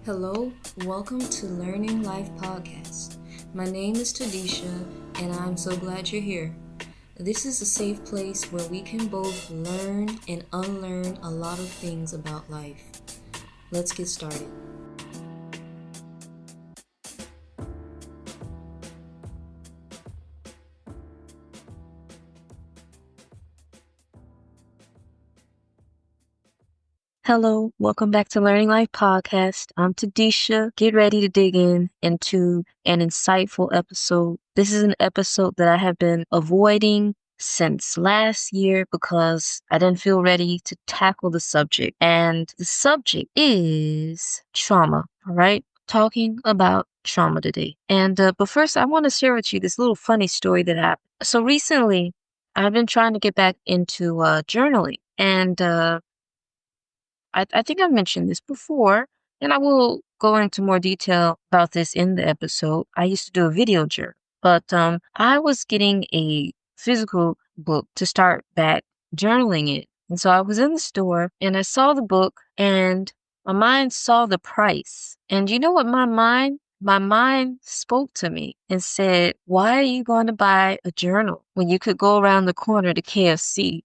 Hello, welcome to Learning Life Podcast. My name is Tadisha, and I'm so glad you're here. This is a safe place where we can both learn and unlearn a lot of things about life. Let's get started. Hello, welcome back to Learning Life Podcast. I'm Tadisha. Get ready to dig into an insightful episode. This is an episode that I have been avoiding since last year because I didn't feel ready to tackle the subject. And the subject is trauma, all right? Talking about trauma today. But first, I want to share with you this little funny story that happened. So recently, I've been trying to get back into journaling. I think I've mentioned this before, and I will go into more detail about this in the episode. I used to do a video journal, but I was getting a physical book to start back journaling it. And so I was in the store and I saw the book and my mind saw the price. And you know what my mind spoke to me and said, why are you going to buy a journal when you could go around the corner to KFC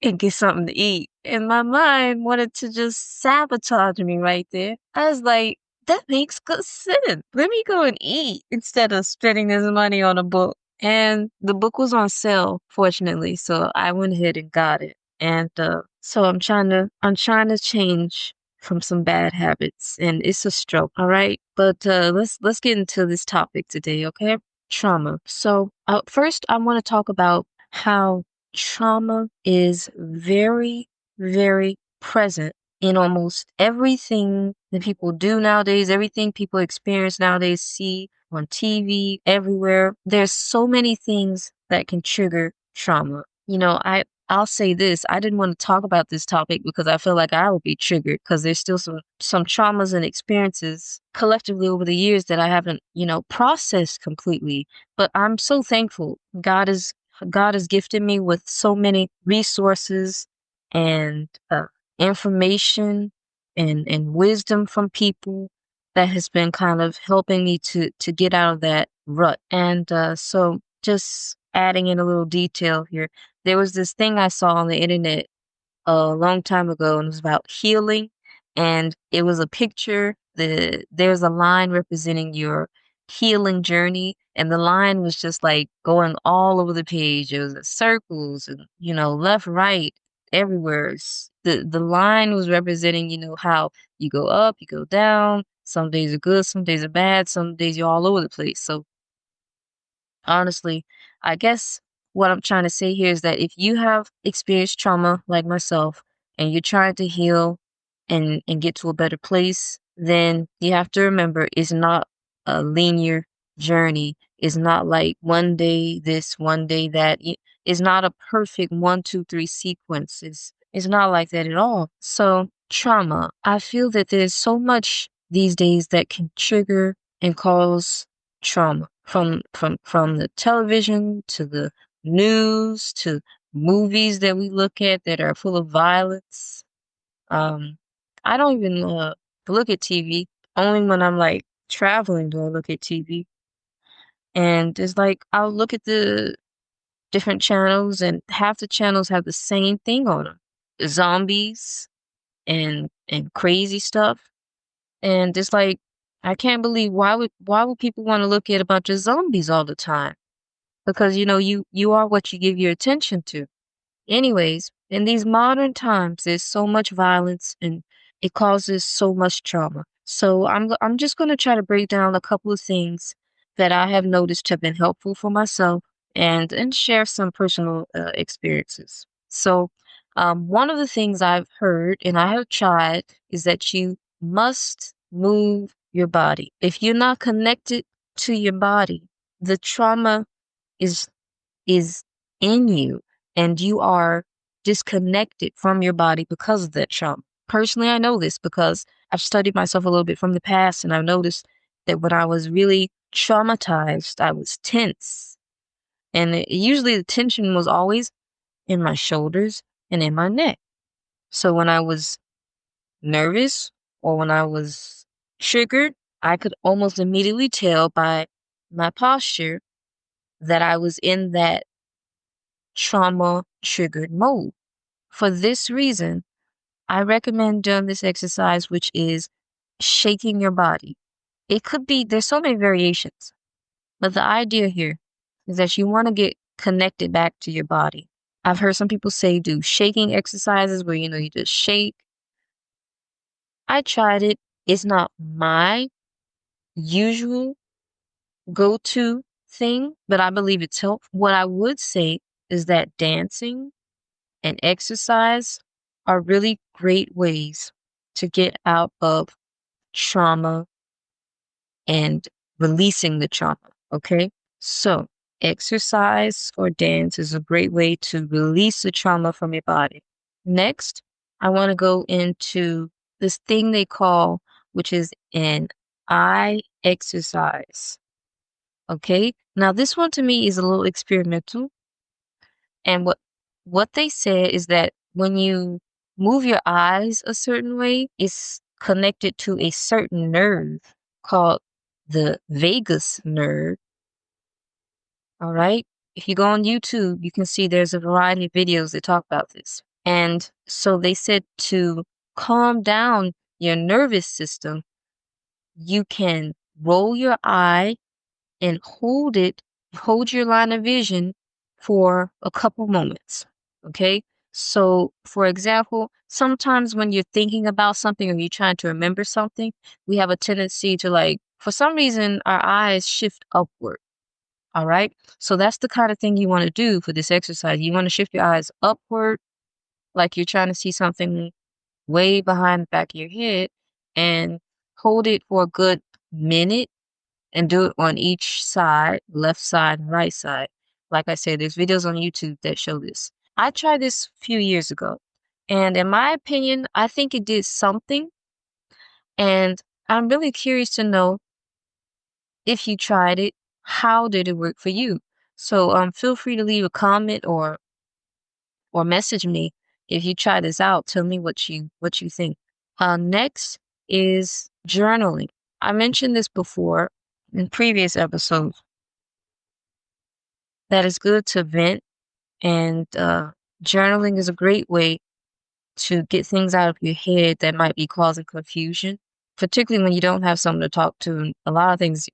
and get something to eat? And my mind wanted to just sabotage me right there. I was like, that makes good sense. Let me go and eat instead of spending this money on a book. And the book was on sale, fortunately, so I went ahead and got it. So I'm trying to change from some bad habits, and it's a stroke, all right? But let's get into this topic today, okay? Trauma. So first, I want to talk about how trauma is very, very present in almost everything that people do nowadays, everything people experience nowadays, see on TV, everywhere. There's so many things that can trigger trauma. I'll say this. I didn't want to talk about this topic because I feel like I will be triggered because there's still some traumas and experiences collectively over the years that I haven't, processed completely. But I'm so thankful. God has gifted me with so many resources and information and wisdom from people that has been kind of helping me to get out of that rut. So just adding in a little detail here, there was this thing I saw on the internet a long time ago, and it was about healing. And it was a picture. There's a line representing your healing journey, and the line was just like going all over the page. It was in circles and left, right, everywhere. The line was representing how you go up, you go down. Some days are good, some days are bad, some days you're all over the place. So honestly, I guess what I'm trying to say here is that if you have experienced trauma like myself and you're trying to heal and get to a better place, then you have to remember it's not a linear journey. It's not like one day this, one day that. It's not a perfect 1, 2, 3 sequence. It's not like that at all. So trauma, I feel that there's so much these days that can trigger and cause trauma from the television to the news to movies that we look at that are full of violence. um I don't even look at TV. Only when I'm like traveling do I look at TV. And it's like I'll look at the different channels and half the channels have the same thing on them: zombies and crazy stuff. And it's like, I can't believe why would people want to look at a bunch of zombies all the time? Because you are what you give your attention to. Anyways, in these modern times, there's so much violence and it causes so much trauma. So I'm just going to try to break down a couple of things that I have noticed have been helpful for myself and share some personal experiences. So one of the things I've heard and I have tried is that you must move your body. If you're not connected to your body, the trauma is is in you and you are disconnected from your body because of that trauma. Personally, I know this because I've studied myself a little bit from the past, and I've noticed that when I was really traumatized, I was tense. And usually the tension was always in my shoulders and in my neck. So when I was nervous or when I was triggered, I could almost immediately tell by my posture that I was in that trauma triggered mode. For this reason, I recommend doing this exercise, which is shaking your body. It could be, there's so many variations, but the idea here is that you want to get connected back to your body. I've heard some people say do shaking exercises where, you just shake. I tried it. It's not my usual go to thing, but I believe it's helpful. What I would say is that dancing and exercise are really great ways to get out of trauma and releasing the trauma. Okay. So, exercise or dance is a great way to release the trauma from your body. Next, I want to go into this thing they call, which is an eye exercise. Okay. Now, this one to me is a little experimental. And what they said is that when you move your eyes a certain way, it's connected to a certain nerve called the vagus nerve. All right. If you go on YouTube, you can see there's a variety of videos that talk about this. And so they said to calm down your nervous system, you can roll your eye and hold your line of vision for a couple moments. Okay. So, for example, sometimes when you're thinking about something or you're trying to remember something, we have a tendency to, like, for some reason, our eyes shift upward. All right. So that's the kind of thing you want to do for this exercise. You want to shift your eyes upward, like you're trying to see something way behind the back of your head, and hold it for a good minute and do it on each side, left side and right side. Like I said, there's videos on YouTube that show this. I tried this a few years ago, and in my opinion, I think it did something. And I'm really curious to know, if you tried it, how did it work for you? So feel free to leave a comment or message me if you try this out. Tell me what you think. Next is journaling. I mentioned this before in previous episodes, that it's good to vent, and journaling is a great way to get things out of your head that might be causing confusion, particularly when you don't have someone to talk to. And a lot of things,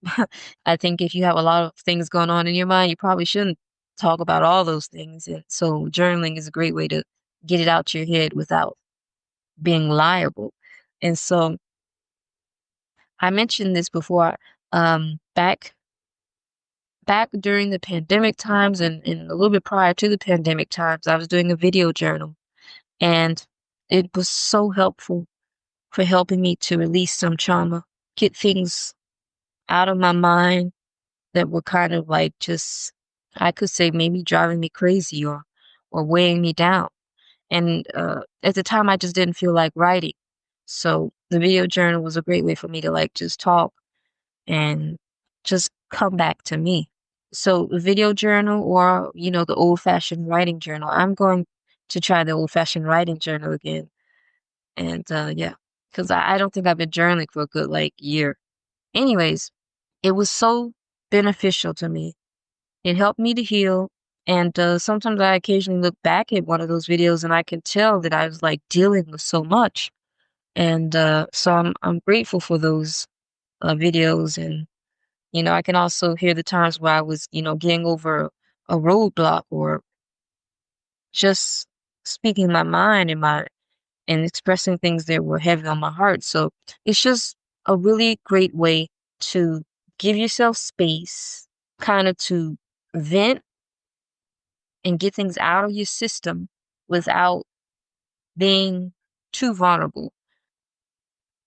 I think if you have a lot of things going on in your mind, you probably shouldn't talk about all those things. And so journaling is a great way to get it out your head without being liable. And so I mentioned this before, back during the pandemic times, and a little bit prior to the pandemic times, I was doing a video journal, and it was so helpful for helping me to release some trauma, get things out of my mind that were kind of like, just, I could say, maybe driving me crazy or weighing me down. And at the time, I just didn't feel like writing. So the video journal was a great way for me to, like, just talk and just come back to me. So the video journal, or, the old fashioned writing journal. I'm going to try the old fashioned writing journal again. And yeah, because I don't think I've been journaling for a good, like, year. Anyways, it was so beneficial to me. It helped me to heal. And sometimes I occasionally look back at one of those videos and I can tell that I was, like, dealing with so much. And so I'm grateful for those videos. And I can also hear the times where I was, getting over a roadblock, or just speaking my mind and expressing things that were heavy on my heart. So it's just a really great way to give yourself space, kind of to vent and get things out of your system without being too vulnerable.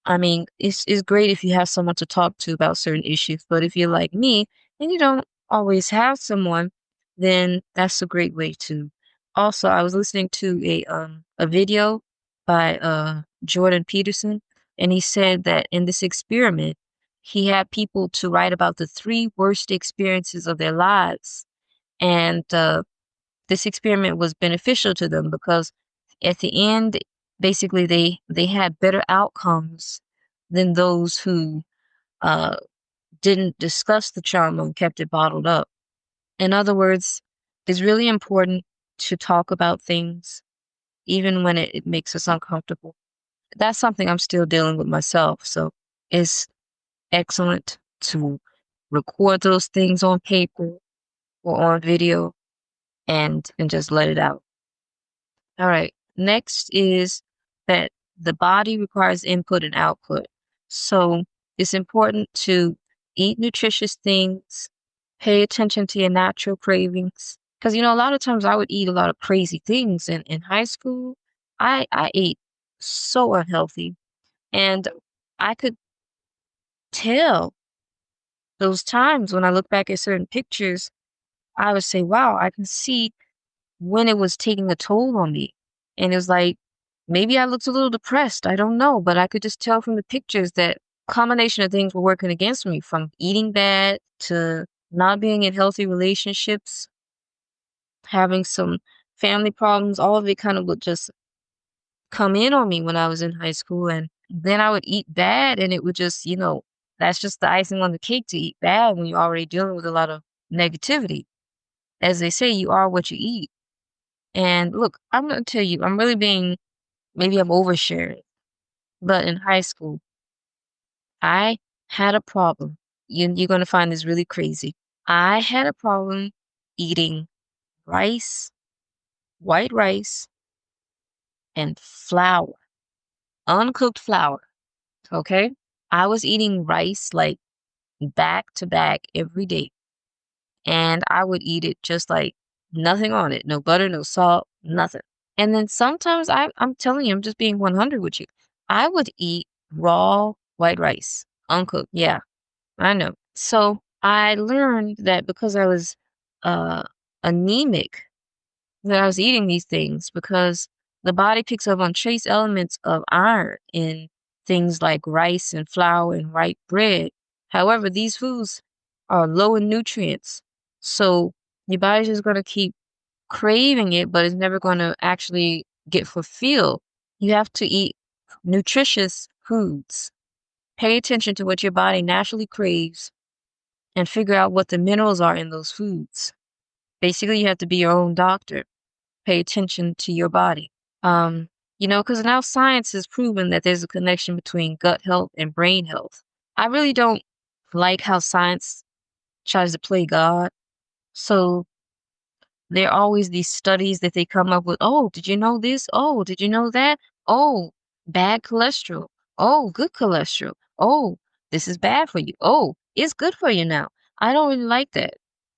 I mean, it's great if you have someone to talk to about certain issues, but if you're like me and you don't always have someone, then that's a great way to. Also, I was listening to a video by Jordan Peterson, and he said that in this experiment, he had people to write about the three worst experiences of their lives, and this experiment was beneficial to them because at the end, basically, they had better outcomes than those who uh, didn't discuss the trauma and kept it bottled up. In other words, it's really important to talk about things, even when it makes us uncomfortable. That's something I'm still dealing with myself. So it's excellent to record those things on paper or on video and just let it out. All right. Next is that the body requires input and output. So it's important to eat nutritious things, pay attention to your natural cravings. Because, a lot of times I would eat a lot of crazy things. In high school, I ate so unhealthy. And I could tell those times when I look back at certain pictures, I would say, wow, I can see when it was taking a toll on me. And it was like, maybe I looked a little depressed. I don't know. But I could just tell from the pictures that combination of things were working against me, from eating bad to not being in healthy relationships, having some family problems. All of it kind of would just come in on me when I was in high school. And then I would eat bad and it would just, that's just the icing on the cake to eat bad when you're already dealing with a lot of negativity. As they say, you are what you eat. And look, I'm gonna tell you, I'm really being, maybe I'm oversharing, but in high school, I had a problem. You're gonna find this really crazy. I had a problem eating rice, white rice, and flour, uncooked flour. Okay? I was eating rice like back to back every day. And I would eat it just like nothing on it. No butter, no salt, nothing. And then sometimes I'm telling you, I'm just being 100 with you. I would eat raw white rice, uncooked. Yeah, I know. So I learned that because I was uh, anemic, that I was eating these things because the body picks up on trace elements of iron in things like rice and flour and white bread. However, these foods are low in nutrients. So your body's just going to keep craving it, but it's never going to actually get fulfilled. You have to eat nutritious foods. Pay attention to what your body naturally craves and figure out what the minerals are in those foods. Basically, you have to be your own doctor. Pay attention to your body. Um, because now science has proven that there's a connection between gut health and brain health. I really don't like how science tries to play God. So there are always these studies that they come up with. Oh, did you know this? Oh, did you know that? Oh, bad cholesterol. Oh, good cholesterol. Oh, this is bad for you. Oh, it's good for you now. I don't really like that.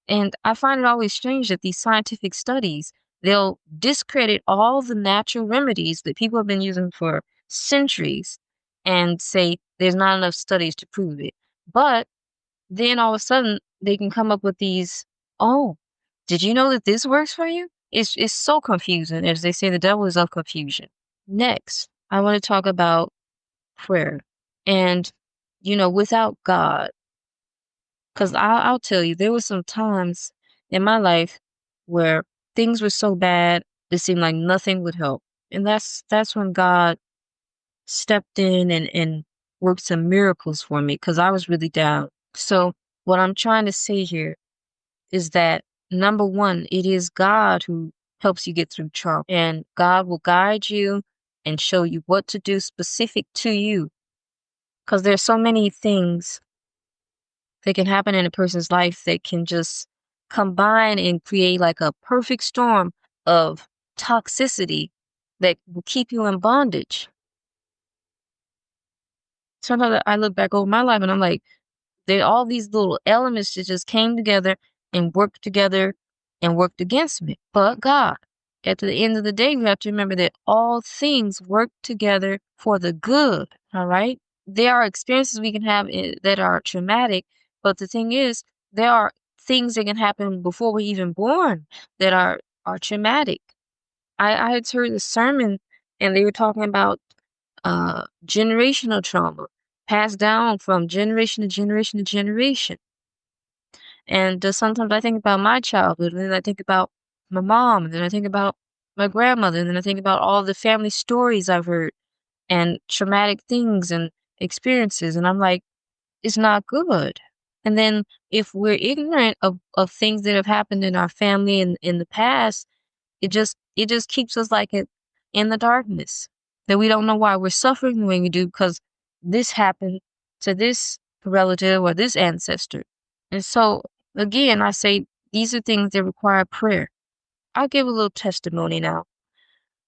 And I find it always strange that these scientific studies, they'll discredit all the natural remedies that people have been using for centuries and say there's not enough studies to prove it. But then all of a sudden they can come up with these, oh, did you know that this works for you? It's so confusing. As they say, the devil is of confusion. Next, I want to talk about prayer. And, without God, because I'll tell you, there were some times in my life where things were so bad, it seemed like nothing would help. And that's when God stepped in and worked some miracles for me because I was really down. So what I'm trying to say here is that number one, it is God who helps you get through trauma, and God will guide you and show you what to do specific to you. Because there's so many things that can happen in a person's life that can just combine and create like a perfect storm of toxicity that will keep you in bondage. Sometimes I look back over my life and I'm like, they all these little elements that just came together and worked together and worked against me. But God, at the end of the day, we have to remember that all things work together for the good. All right. There are experiences we can have that are traumatic, but the thing is, there are things that can happen before we're even born that are traumatic. I had heard a sermon and they were talking about generational trauma passed down from generation to generation to generation. And sometimes I think about my childhood, and then I think about my mom, and then I think about my grandmother, and then I think about all the family stories I've heard and traumatic things experiences. And I'm like, it's not good. And then if we're ignorant of things that have happened in our family and in the past, it just keeps us like in the darkness. That we don't know why we're suffering the way we do because this happened to this relative or this ancestor. And so again, I say these are things that require prayer. I'll give a little testimony now.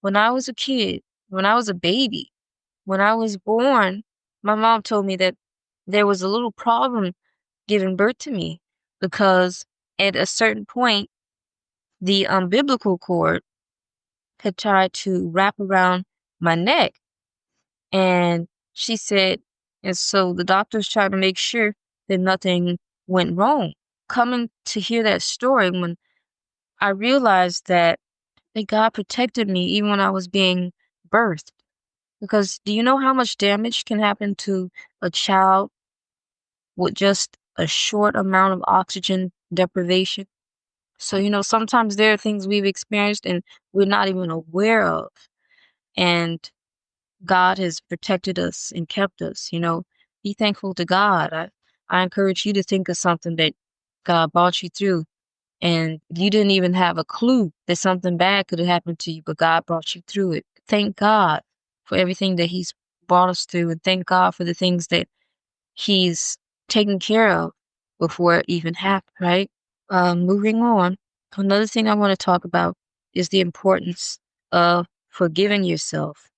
When I was a kid, when I was a baby, when I was born, my mom told me that there was a little problem giving birth to me because at a certain point, the umbilical cord had tried to wrap around my neck. And she said, and so the doctors tried to make sure that nothing went wrong. Coming to hear that story, when I realized that God protected me even when I was being birthed. Because do you know how much damage can happen to a child with just a short amount of oxygen deprivation? So, sometimes there are things we've experienced and we're not even aware of. And God has protected us and kept us. Be thankful to God. I encourage you to think of something that God brought you through and you didn't even have a clue that something bad could have happened to you, but God brought you through it. Thank God for everything that He's brought us through, and thank God for the things that He's taken care of before it even happened, right? Moving on, another thing I want to talk about is the importance of forgiving yourself.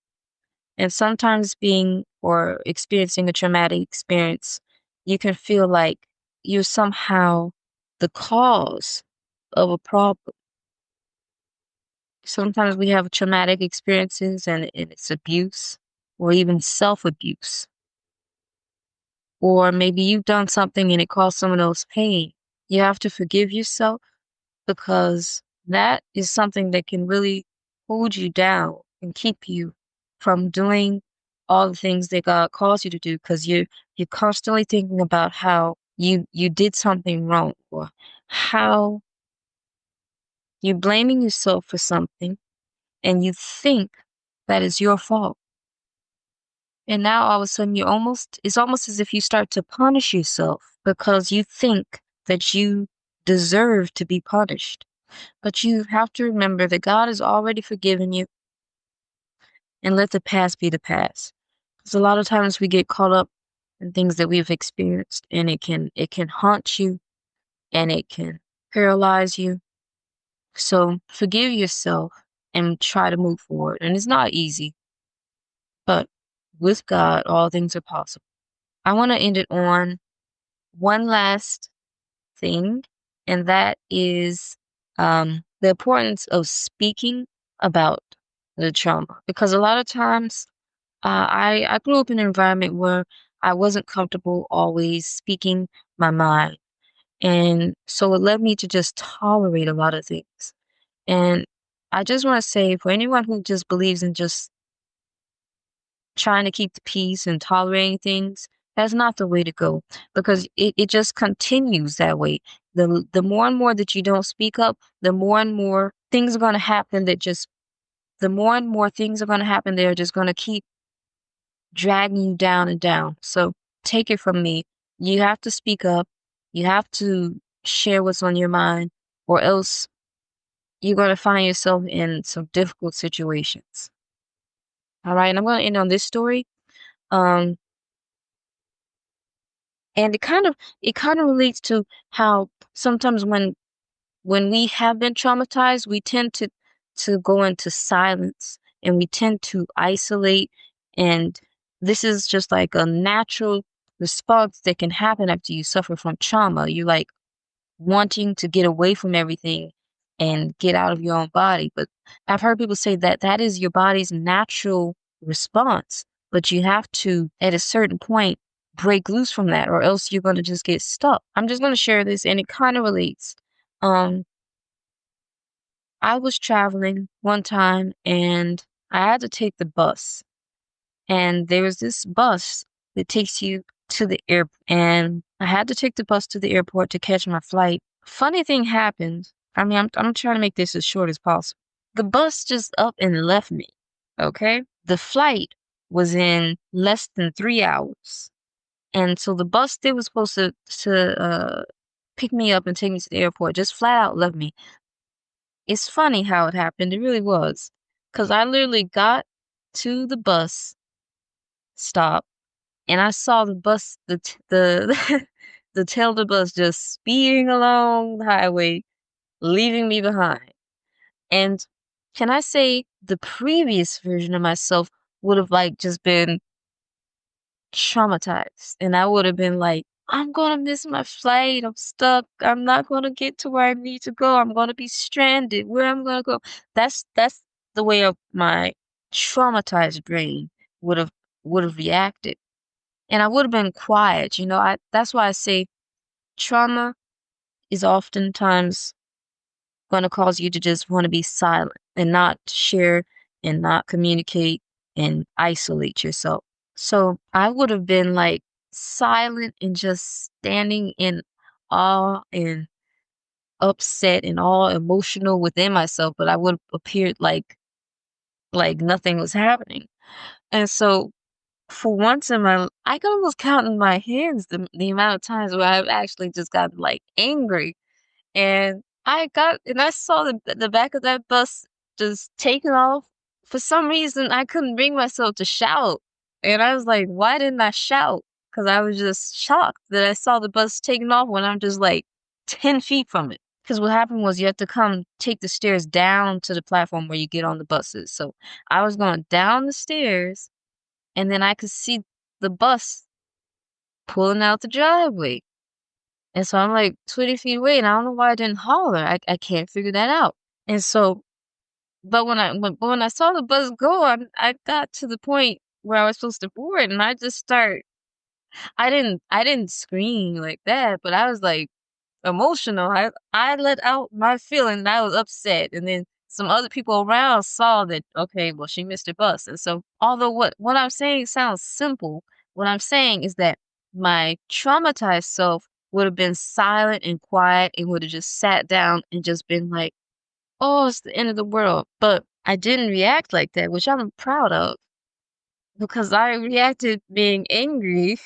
And sometimes being or experiencing a traumatic experience, you can feel like you're somehow the cause of a problem. Sometimes we have traumatic experiences and it's abuse or even self-abuse. Or maybe you've done something and it caused someone else pain. You have to forgive yourself because that is something that can really hold you down and keep you from doing all the things that God calls you to do because you're constantly thinking about how you did something wrong or how you're blaming yourself for something and you think that is your fault. And now all of a sudden it's almost as if you start to punish yourself because you think that you deserve to be punished. But you have to remember that God has already forgiven you and let the past be the past. Because a lot of times we get caught up in things that we've experienced and it can haunt you and it can paralyze you. So forgive yourself and try to move forward. And it's not easy, but with God, all things are possible. I want to end it on one last thing, and that is the importance of speaking about the trauma. Because a lot of times, I grew up in an environment where I wasn't comfortable always speaking my mind. And so it led me to just tolerate a lot of things. And I just want to say for anyone who just believes in just trying to keep the peace and tolerating things, that's not the way to go because it just continues that way. The more and more that you don't speak up, the more and more things are going to happen the more and more things are going to happen. They're just going to keep dragging you down and down. So take it from me. You have to speak up. You have to share what's on your mind or else you're going to find yourself in some difficult situations. All right. And I'm going to end on this story. Um, And it kind of relates to how sometimes when we have been traumatized, we tend to go into silence and we tend to isolate. And this is just like a natural response that can happen after you suffer from trauma. You like wanting to get away from everything and get out of your own body. But I've heard people say that that is your body's natural response, but you have to, at a certain point, break loose from that, or else you're going to just get stuck. I'm just going to share this, and it kind of relates. Um, I was traveling one time, and I had to take the bus, and there was this bus that takes you to the airport, and I had to take the bus to the airport to catch my flight. Funny thing happened. I mean, I'm trying to make this as short as possible. The bus just up and left me. Okay. The flight was in less than 3 hours. And so the bus that was supposed to pick me up and take me to the airport just flat out left me. It's funny how it happened. It really was. Cause I literally got to the bus stop and I saw the bus, the the tail of the bus just speeding along the highway, leaving me behind. And can I say the previous version of myself would have like just been traumatized. And I would have been like, I'm gonna miss my flight. I'm stuck. I'm not gonna get to where I need to go. I'm gonna be stranded. Where I'm gonna go. That's the way of my traumatized brain would have would have reacted. And I would have been quiet, I that's why I say trauma is oftentimes gonna cause you to just want to be silent and not share and not communicate and isolate yourself. So I would have been like silent and just standing in awe and upset and all emotional within myself, but I would have appeared like nothing was happening. And so for once in my I can almost count in my hands the amount of times where I've actually just gotten like angry and I saw the back of that bus just taking off. For some reason, I couldn't bring myself to shout, and I was like, "Why didn't I shout?" Because I was just shocked that I saw the bus taking off when I'm just, like, 10 feet from it. Because what happened was you had to come take the stairs down to the platform where you get on the buses, so I was going down the stairs, and then I could see the bus pulling out the driveway. And so I'm like 20 feet away, and I don't know why I didn't holler. I can't figure that out. And so, but when I saw the bus go, I got to the point where I was supposed to board, and I just start. I didn't scream like that, but I was like emotional. I let out my feeling that I was upset, and then some other people around saw that, okay, well, she missed her bus. And so although what I'm saying sounds simple, what I'm saying is that my traumatized self would have been silent and quiet and would have just sat down and just been like, oh, it's the end of the world. But I didn't react like that, which I'm proud of because I reacted being angry.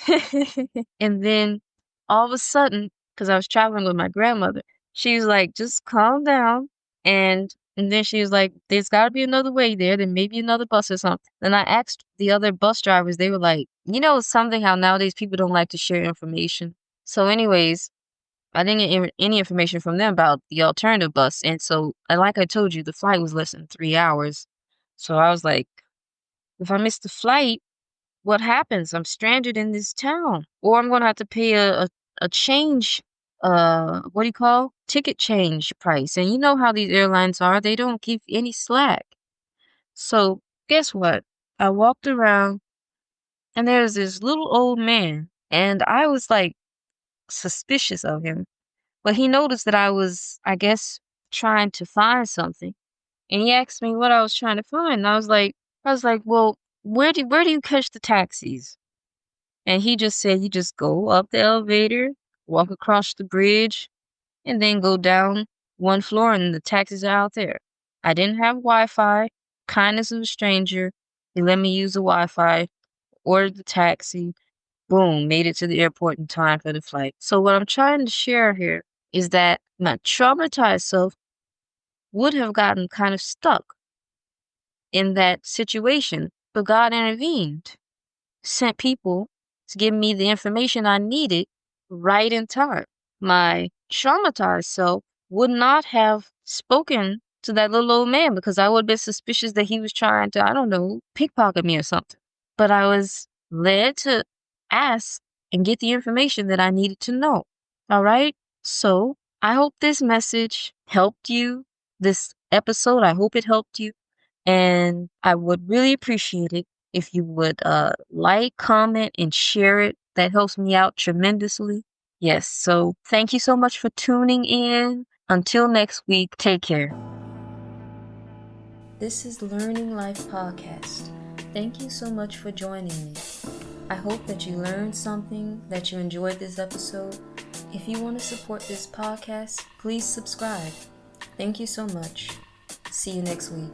And then all of a sudden, because I was traveling with my grandmother, she was like, just calm down. And then she was like, there's gotta be another way there, then maybe another bus or something. Then I asked the other bus drivers, they were like, something how nowadays people don't like to share information. So anyways, I didn't get any information from them about the alternative bus. And so, and like I told you, the flight was less than 3 hours. So I was like, if I miss the flight, what happens? I'm stranded in this town, or I'm gonna have to pay a change, what do you call ticket change price. And you know how these airlines are; they don't give any slack. So guess what? I walked around, and there's this little old man, and I was like suspicious of him. But he noticed that I was, I guess, trying to find something, and he asked me what I was trying to find. And I was like, well, where do you catch the taxis? And he just said, you just go up the elevator, walk across the bridge, and then go down one floor and the taxis are out there. I didn't have Wi-Fi. Kindness of a stranger. He let me use the Wi-Fi, ordered the taxi, boom, made it to the airport in time for the flight. So what I'm trying to share here is that my traumatized self would have gotten kind of stuck in that situation, but God intervened, sent people to give me the information I needed right in time. My traumatized self would not have spoken to that little old man because I would have been suspicious that he was trying to, I don't know, pickpocket me or something. But I was led to ask and get the information that I needed to know. All right. So I hope this message helped you. This episode, I hope it helped you. And I would really appreciate it if you would like, comment, and share it. That helps me out tremendously. Yes. So thank you so much for tuning in. Until next week, take care. This is Learning Life Podcast. Thank you so much for joining me. I hope that you learned something, that you enjoyed this episode. If you want to support this podcast, please subscribe. Thank you so much. See you next week.